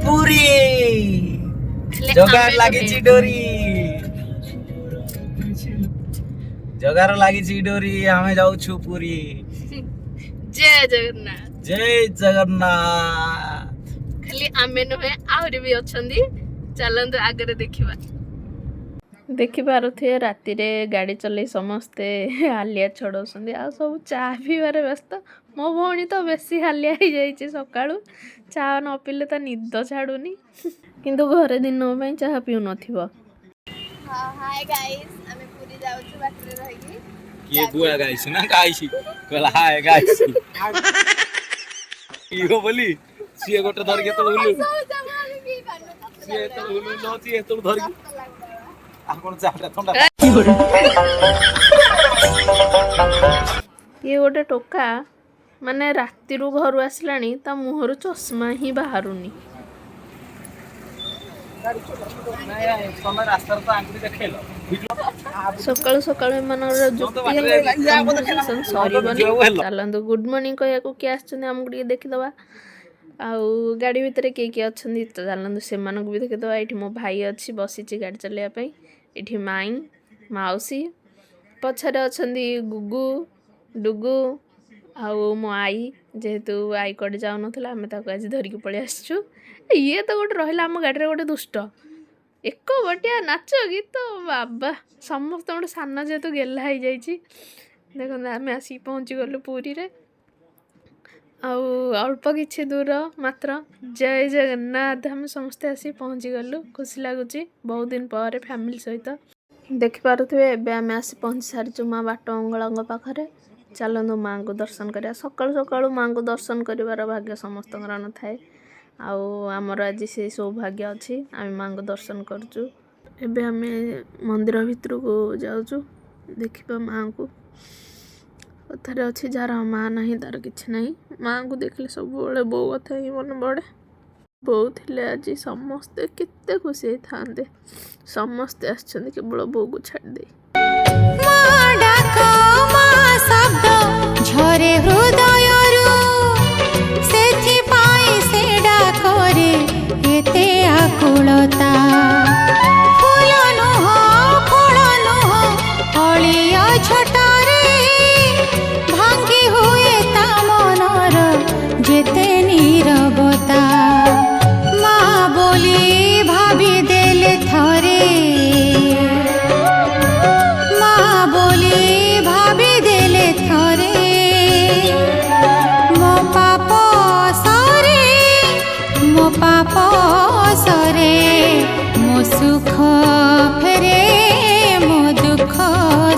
पूरी जगार लागी डोरी जगार लागी डोरी हमें जाऊ छु पूरी। जय जगन्नाथ जय जगन्नाथ। खाली आमे नुहे आहुरी भी अछंदी चलंतु आगरे देखिबा। देखि पारुथे राति रे गाड़ी चले समस्ते हालिया छड़ौसंदी आ सब चा पीबारे व्यस्त। मो भौणी तो बेसी हालिया ही जाइए सकाळू चा न पीले तो निद छाड़ुनी किंतु घरे दिन ପାଇଁ चाहा पिउ नथिबो। हाय गाइस हमें पूरी जाउछु बाटरे रहिगी के बुआ गाइस ना गाइस कहला हाय गाइस इहो बोली सिए गोटे धर के तो बोलू सिए तो बोलू नची तो धर के आ कोन चाटा ठंडा ये गोटे टोका माने राति रु घर आसलानी ता मुहरु चश्मा ही बाहरुनी। सकाळु सकाळु एमानर जुक्ति सरीबनी चलंतु गुड मॉर्निंग कहया को के आछन हमकु टिके देखि दबा आउ गाड़ी भितर के अछंदी तो चलंतु से मानक भी देखि दबा। एठी मो भाई अछि बसिछि गाड़ी चलेया पई एठी माई माउसी पछरे अछंदी गुगु डुगु आउ मो आई जेहेतु आई कड़े जाऊ नथला हमें ताको आज धरिक पळे आछछु। ये तो गोटे रहिला हम गाड़ी रे गोटे दुष्ट एक बटिया नाच गीत बाबा समस्त गोटे सान जेहेतु गेला हो जाइए। देखो आम आसी पहुँची गलु पुरी रे आउ अल्प किछि दूर मात्र। जय जगन्नाथ हम समस्ते आसी पहुँची गलु खुशी लगुच बहुत दिन पर फैमिली सहित देखिपे एवं आम आसी पहुँची सारी माँ बाट मंगला पाखे। चलतु माँ को दर्शन करा सकाळु सकाळु माँ को दर्शन कर भाग्य समस्त न थाए आमर आज से सौभाग्य अच्छी आम माँ को दर्शन करचु। एबे आम मंदिर भितर को जाऊँ देखा माँ को कथार अच्छी जार माँ ना तार किसी ना माँ को देखले सब बो कथा ही मन बढ़े। बो थे आज समस्ते केते खुशी था समस्ते आछन केवल बो को छाड़ दे झरे हृदयरू सेथिपाई से डाकरे एते आकुलता फूल नुह फल नुह अलिया छटारे भांगी हुए ता मनर जेते नीरवता माँ बोली भाभी देले थरे माँ बोली भाभी देले थरे पाप सरे मो सुख फेरे मो दुख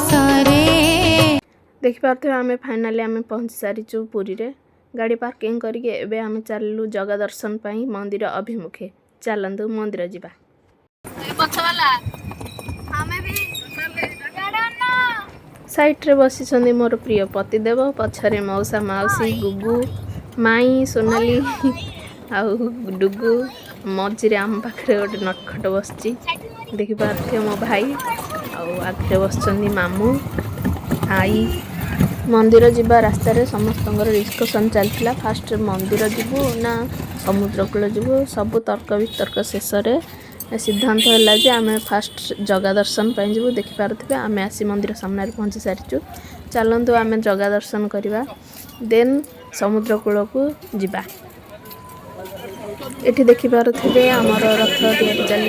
सरे। देखि पारथे आमे फाइनली आमे पहुंची सारिचु पुरी रे गाड़ी पार्किंग करके एबे आमे चललु जगह दर्शन पई मंदिर अभिमुखे। चलंतु मंदिर जिबा पछवाला हमें भी साइट रे बसी छंदी मोर प्रिय पतिदेव पछरे मौसा माउसी गुगु माई सोनाली आउ डुगु मझे आम पाखे गोटे नटखट बसची देखि पारे मो भाई आगे बस मामू आई। मंदिर जिबा रास्ता रे समस्त डिस्कसन चलता फास्ट मंदिर जीवु ना समुद्र कूल जीवु सब तर्क वितर्क शेष सिद्धांत है जे आम फास्ट जगह दर्शन पर जीवु। देखि पारे आम आसी मंदिर सामने पहुँची सारीचु। चलतु आम जगह दर्शन करवा देन समुद्र कूल को जीवा। एठी देखि पारुथिबे हमर रथ तैयारी चली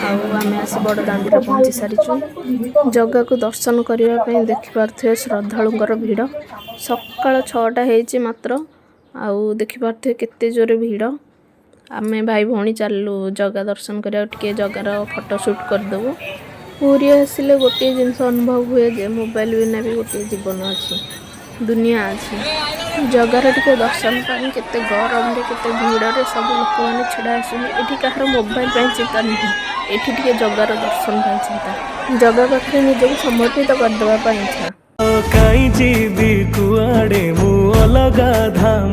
आम आसी बड़ दांडी पहुँची सारीचु। जगह को दर्शन करने देखि पारुथिबे श्रद्धालुंकर भिड़ सकाळ 6टा हेची मात्र आउ देखि पारुथिबे केते जोरे भिड़। आमे भाई भौणी चलू जगह दर्शन करा टिके जगार फोटो शूट करदेबू। पूरी आसिले गोटे जिनस अनुभव हुए जे मोबाइल बिना भी गोटे जीवन अच्छी दुनिया अच्छी। जगार टिके दर्शन पाई केते गरम रे केते भिड़ रे सब लोक माने छिड़ा आसुनी। एठी कहार मोबाइल पाई चिंता नहीं एठी टिके जगार दर्शन पाई चिंता जगह पाखे निजको समर्पित करदेबा पाई इच्छा। काई जीवी कुआडे मु अलगा धाम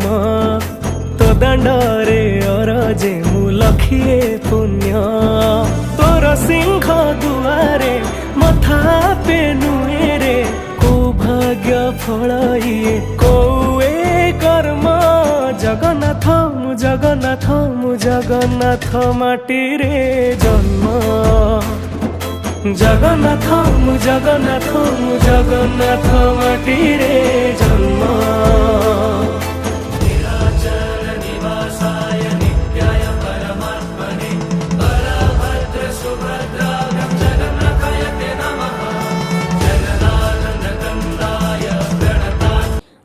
तो दांडरे अरजे मु लखिए पुण्य तोर सिंह दुआरे मथा पे नुएरे को भाग्य फल ये को कर्म ଜଗନ୍ନାଥ ମୁଁ ଜଗନ୍ନାଥ ମୁଁ ଜଗନ୍ନାଥ ମାଟିରେ ଜନ୍ମ ଜଗନ୍ନାଥ ମୁଁ ଜଗନ୍ନାଥ ମୁଁ ଜଗନ୍ନାଥ ମାଟିରେ ଜନ୍ମ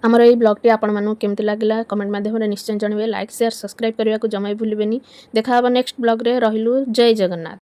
आमर ये ब्लॉगटी आपण मानू केमती लागला कमेंट माध्यम निश्चय जनइबे लाइक शेयर सब्सक्राइब करने को जमा भूलें। देखा नेक्स्ट ब्लॉग रे रहिलु। जय जगन्नाथ।